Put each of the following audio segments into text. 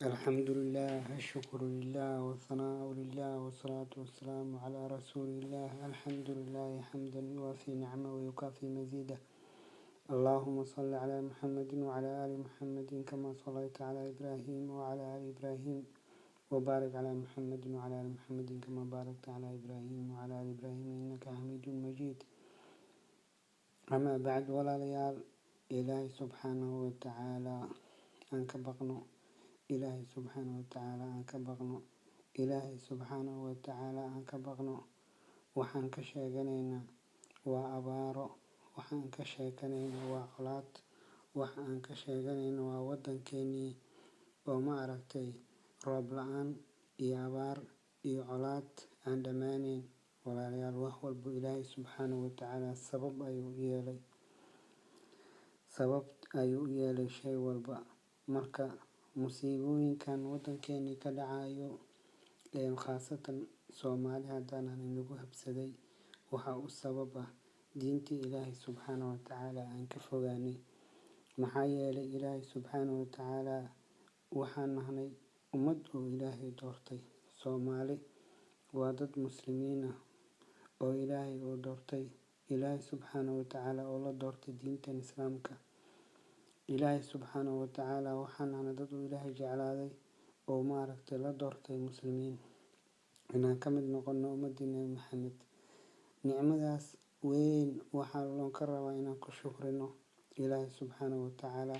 الحمد لله، الشكر لله، والثناء لله، والصلاة والسلام على رسول الله. الحمد لله حمدا يوافي نعمه ويكافي مزيده. اللهم صل على محمد وعلى آل محمد كما صليت على إبراهيم وعلى آل إبراهيم، وبارك على محمد وعلى آل محمد كما باركت على إبراهيم وعلى آل إبراهيم إنك حميد مجيد. أما بعد، ولا ليال إلهي سبحانه وتعالى أنك بقنو إلهي سبحانه وتعالى أنك بقنو إلهي سبحانه وتعالى أنك بقنو وحن كشيغنينا وأبارو وحن كشيغنينا وعلات وحن كشيغنينا وودن كيني وما أركتي روب لعان إي أبار إي علات عندمانين ولا ليال وهو إلهي سبحانه وتعالى سبب أيو إيالي شيء والبا مركا musiibooyinkan wadankeeni ka dhacayo khaasatan Soomaali hadana nagu habsaday waxa uu sababa diintii Ilaahay subhanahu wa ta'ala aan ka fogaanay. maxaa yeelay Ilaahay subhanahu wa ta'ala waxaan nahnay ummad oo Ilaahay doortay. Soomaali waa dad muslimiin ah oo Ilaahay oo doortay. Ilaahay subhanahu wa ta'ala oo la doortay diinta Islaamka. إلهي سبحانه وتعالى وحنا ندد إلهي جعلاذي أو ما ركت لا دورت المسلمين إنها كمد نقولنا أمدنا محمد نعمة داس وين وحال نكرر وإنا كشكرنا إلهي سبحانه وتعالى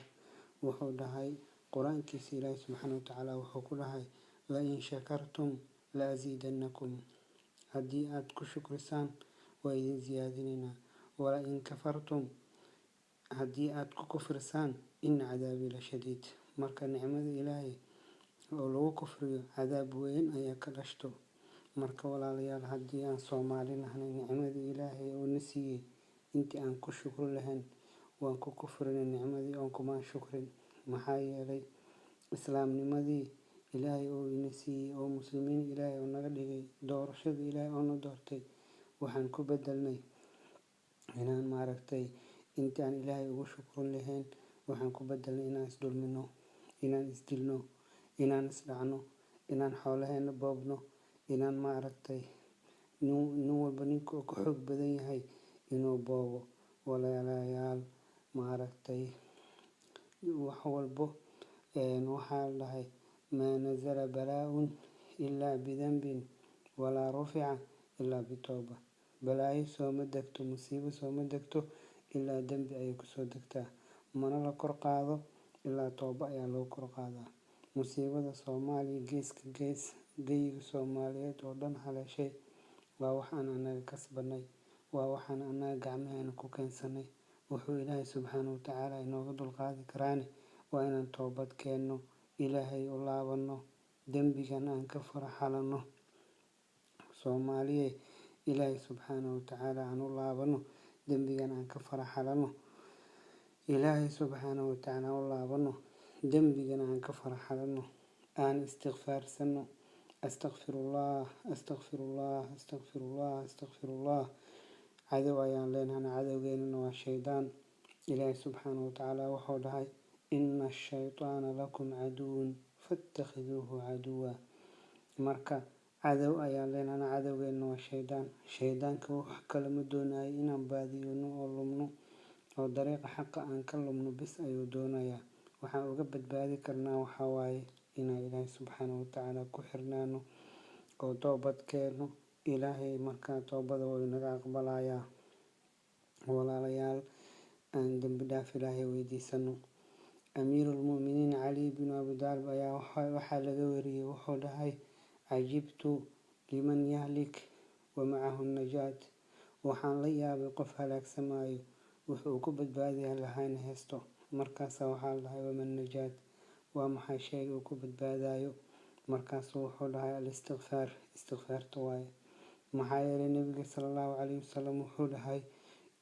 وحول هاي قرآن كيس إلهي سبحانه وتعالى وحكول هاي لئن شكرتم لأزيدنكم هديئات كشكرسان وإذن زيادننا ولئن كفرتم haddii aad ku kufrisaan in cadaabi la shadiid. marka nicmada Ilaahay oo lagu kufriyo cadaab weyn ayaa ka dhashto. marka walaalayaal, haddii aan Soomaali nahnay nicmada Ilaahay oo na siiyey intii aan ku shukri lahayn waan ku kufrinay nicmadii oon kuma shukrin. maxaa yeelay islaamnimadii Ilaahay oo ina siiyey oo muslimiin Ilaahay oo naga dhigay doorashada Ilaahay oo na doortay waxaan ku bedelnay inaan maaragtay intii aan Ilaahay ugu shukrin lahayn waxaan ku bedelnay inaan isdulmino, inaan isdilno, inaan isdhacno, inaan xoolaheena boobno, inaan maaragtay nin walba ninka uu ka xoog badan yahay inuu boobo. walaalayaal maaragtay wax walbo waxaa dhahay maa nazala balaa-un ilaa bidambin walaa rufica ilaa bitooba. balaayo sooma degto, musiibo sooma degto ilaa dambi ayay kusoo degtaa, mana la kor qaado ilaa tooba ayaa loo kor qaadaa. musiibada Soomaaliya geeska gees geyiga Soomaaliyeed oo dhan haleeshay waa waxaan anaga kasbanay, waa waxaan anaga gacmaheena ku keensanay. wuxuu Ilaahay subhanahu wa ta'ala inooga dulqaadi karaane waa inaan toobad keenno, Ilaahay u laabano, dembigana aan ka faraxalano. Soomaaliye Ilaahay subhanahu wa ta'ala aan u laabano, dembigana aan ka faraxalano. Ilaahay subhanahu wa ta'ala u laabano, dembigana aan ka faraxalano. aan istighfaarsano. astaghfirullah astaghfirullah astaghfirullah astaghfirullah. cadow ayaan leenahay, cadowgeennana waa shaydaan. Ilaahay subhanahu wa ta'ala wuxuu dhahay inna ash-shaytaana lakum caduwwun fattakhiduuhu caduwwa. marka cadow ayaan leenahay, cadowgeennana waa shaydaan. shaydaanka wax kale ma doonayo inaan baadiyoono oo lumno oo dariiqa xaqa aan ka lumno bis ayuu doonayaa. waxaan uga badbaadi karnaa waxaa waaye inaan Ilaahay subhanahu wa ta'ala ku xirnaano oo toobad keeno. Ilaahay markaa toobada wuu inaga aqbalayaa. walaalayaal, aan dambi dhaaf Ilaahay weydiisano. amiirul mu'miniin cali bin abi talib ayaa waxaa laga wariyey wuxuu dhahay cajibtu liman yahlik wa macahu najaat. waxaan la yaabay qof halaagsamayo wuxuu ku badbaadi lahayna heesto. markaasa waxaa la dhahay waman najaat, waa maxay shayga uu ku badbaadayo? markaasuu wuxuu dhahay al-istighfaar, istighfaarta waaye. maxaa yeelay nabiga sallallahu calayhi wasallam wuxuu dhahay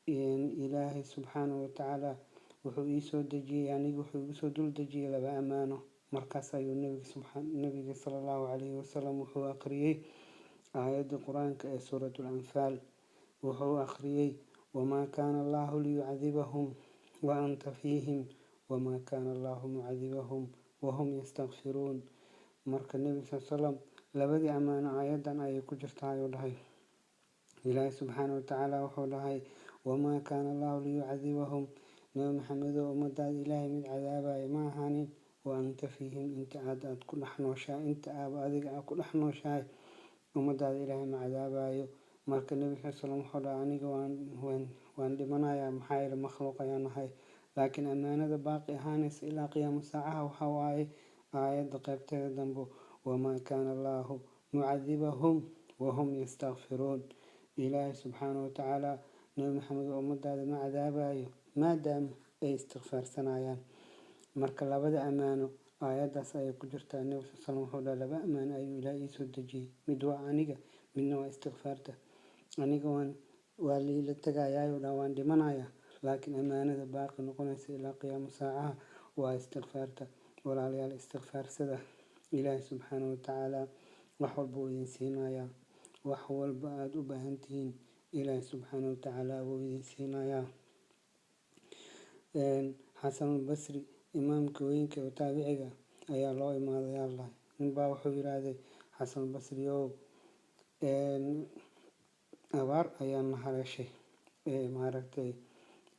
Ilaahay subhanahu wa ta'ala wuxuu ii soo dejiyey aniga wuxuu igu soo dul dejiyey laba amaano. markaas ayuu nabiga sallallahu calayhi wasallam wuxuu akhriyey aayadda quraanka ee suuratul anfaal. wuxuu akhriyey wamaa kaana allahu liyucadibahum wa anta fiihim wamaa kaana allahu mucadibahum wahum yastakfiruun. marka nebiga sal slam labadii ammaano aayadan ayay ku jirtaa ayuu dhahay. ilaahi subxaana watacaala wuxuu dhahay wamaa kaana allahu liyucadibahum, nebi maxamedow ummadaada ilaahay mid cadaabaya ma ahaanin, wa anta fiihim inta aad ku dhex nooshahay, inta aaba adiga ku dhex nooshahay ummadaada ilaahay ma cadaabayo. marka nebiga sal slam wuxuu dhahay aniga waan dhimanayaa, maxaa yeele makhluuq ayaan nahay, laakiin ammaanada baaqi ahaanaysa ilaa qiyaama saacaha waxaa waaye aayadda qaybteeda dambe wamaa kaana allaahu mucadibahum wahum yastakfiruun. ilaahay subxaana watacaala nebi maxamed oo ummadaada ma cadaabayo maadaama ay istikfaarsanayaan. marka labada ammaano aayadaas ayay ku jirtaa. nebiga sal slam wuxuu dhahay laba ammaano ayuu ilaahay ii soo dejiyey, mid waa aniga, midna waa istikfaarta. aniga waa liila tagayaayu dhaa, waan dhimanayaa, laakiin ammaanada baaqi noqonaysa ilaa qiyaamo saacaha waa istikfaarta. walaalayaal istikfaarsada, ilaahay subxaana watacaala wax walba uu idin siinayaa, wax walba aada u baahan tihiin ilaahay subxaana watacaala wuu idin siinayaa. xasanulbasri imaamka weynka oo taabiciga ayaa loo imaaday allah, ninbaa wuxuu yiraahday xasanulbasri ow abaar ayaa na haleeshay, maaragtay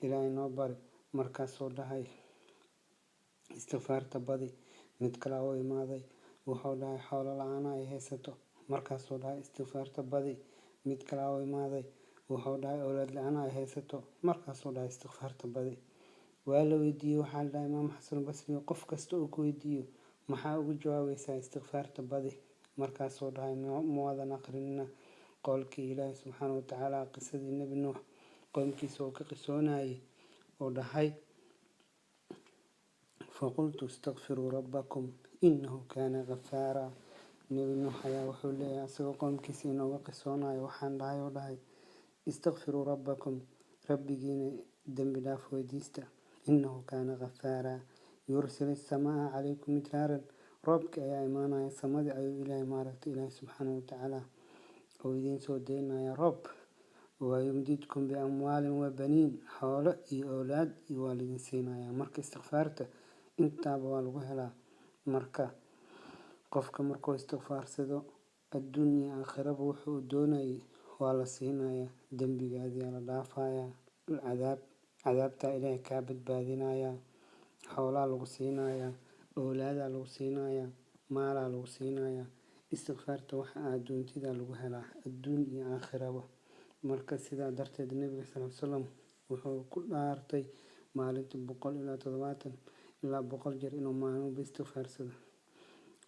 ilaahay noo bari. markaasuu dhahay istikfaarta badi. mid kale u imaaday wuxuu dhahay xoolo la-aana ay haysato, markaasuu dhahay istikfaarta badi. mid kale u imaaday wuxuu dhahay awlaad la-aan ay haysato, markaasuu dhahay istikfaarta badi. waa la weydiiyey, waxaa la dhahay imaam xasanulbasri qof kasta uu ku weydiiyo maxaa ugu jawaabaysaa istikfaarta badi, markaasuu dhahay ma wadan aqrinina qowlkii ilaahi subxaana watacaala qisadii nebi nuux qoomkiisa uu ka qisoonayay oo dhahay faqultu istakfiruu rabbakum inahu kaana gafaara. nebi nuux ayaa wuxuu leeyahay asagoo qoomkiisa inooga qisoonayo, waxaan dhahay oo dhahay istakfiruu rabbakum, rabbigiina dembi dhaaf weydiista, inahu kaana gafaara yursil isamaa calaykum midraaran. roobki ayaa imaanaya, samadii ayuu ilaahay subxaana watacaala oo idiin soo deynaya roob. wayumdidkum biamwaalin wabaniin, xoolo iyo awlaad iyo waa lidin siinaya. marka istikfaarta intaaba waa lagu helaa. marka qofka markuu istikfaarsado adduun iyo aakhiraba wuxuu doonayay waa la siinaya, dembigaadiyaa la dhaafaya, cadaabtaa ilaahay kaa badbaadinaya, xoolaa lagu siinaya, awlaadaa lagu siinaya, maalaa lagu siinaya. istikfaarta waxa aad doontidaa lagu helaa adduun iyo aakhiraba. marka sidaa darteed nebiga sal slam wuxuu ku dhaartay maalintii 170 ilaa 100 jeer inuu maalinba istikfaarsado.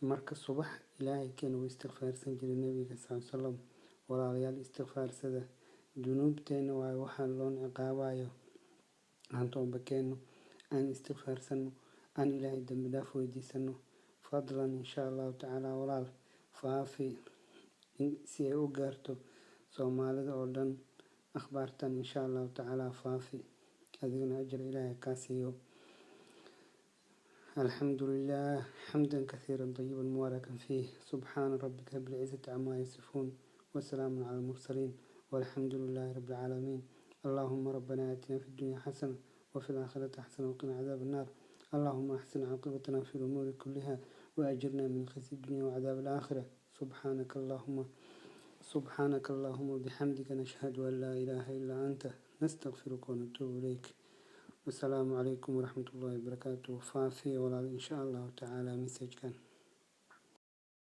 marka subax ilaahay keena wuu istikfaarsan jiray nebiga sal slam. walaalayaal istikfaarsada, dunuubteena waayo waxaa loo ciqaabayo, aan tooba keeno, aan istikfaarsano, aan ilaahay dembi dhaaf weydiisano. fadlan insha allahu tacaala walaal faafi si ay u gaarto soomaalida oo dhan akhbaartan. insha allahu tacaala faafi, adigana ajar ilaahay kaa siiyo. الحمد لله حمدا كثيرا طيبا مباركا فيه، سبحان ربك رب العزة عما يصفون وسلام على المرسلين والحمد لله رب العالمين. اللهم ربنا آتنا في الدنيا حسنة وفي الآخرة حسنة وقنا عذاب النار. اللهم أحسن عاقبتنا في الأمور كلها وأجرنا من خزي الدنيا وعذاب الآخرة. سبحانك اللهم وبحمدك نشهد أن لا إله إلا أنت نستغفرك ونتوب إليك. والسلام عليكم ورحمة الله وبركاته. فافي ولا إن شاء الله تعالى مسج كان